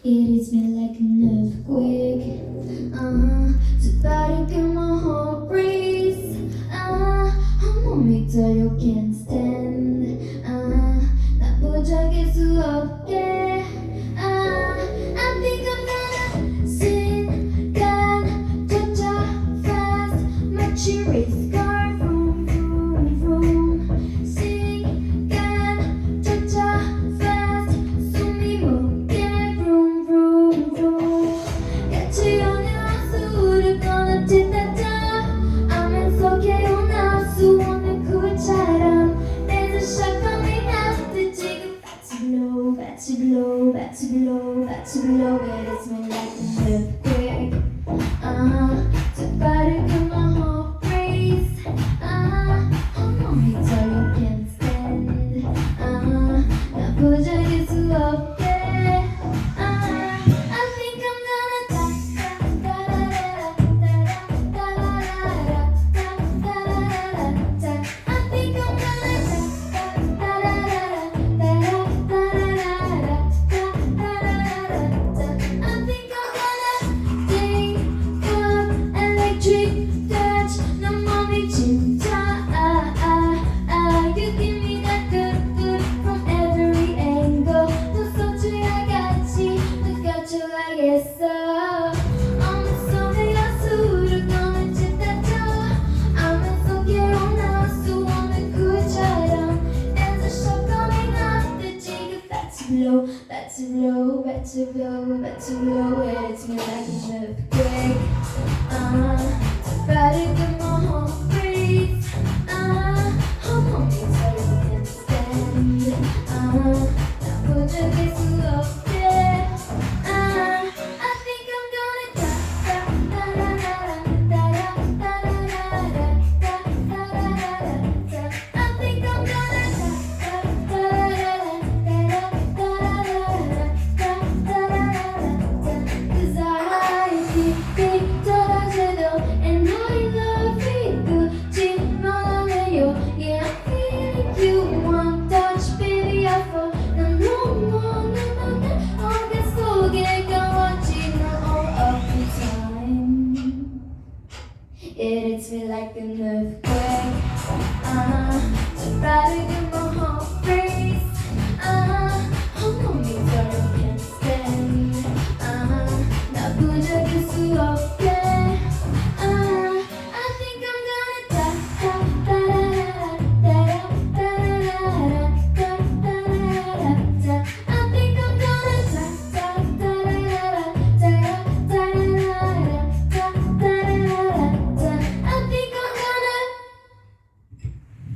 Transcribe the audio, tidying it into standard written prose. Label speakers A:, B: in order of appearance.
A: It hits me like an earthquake. So my heart race. 한 미터 you can't stand. 나부작일 수 없게. I think I'm gonna 순간조차 fast. 마치 race car vroom vroom vroom. 시간조차 fast. 숨이 멎게 vroom vroom vroom. 같이 연애와 술을 꺼냈지 따자. 하면서 개운할 수 없는 굴처럼. There's a shot coming out. 내 지금 about to blow, about to blow, about to blow, about to blow. It hits me like an earthquake. So 빠르게 my heart race. 한 미터 you can't stand. 나부작일 수 없게. I think I'm gonna I think I'm gonna think of electric touch. 너 몸이 진짜 You give me that good from every angle. 너 소주야 같이 느껴줘야겠어. 엄속에 술을 꺼냈지 따져. 하면서 개운할 수 없는 굴처럼. There's a shot coming up. 내 지금 about to blow, about to blow, about to blow, about to blow. It hits me like an earthquake. 빠르게 my heart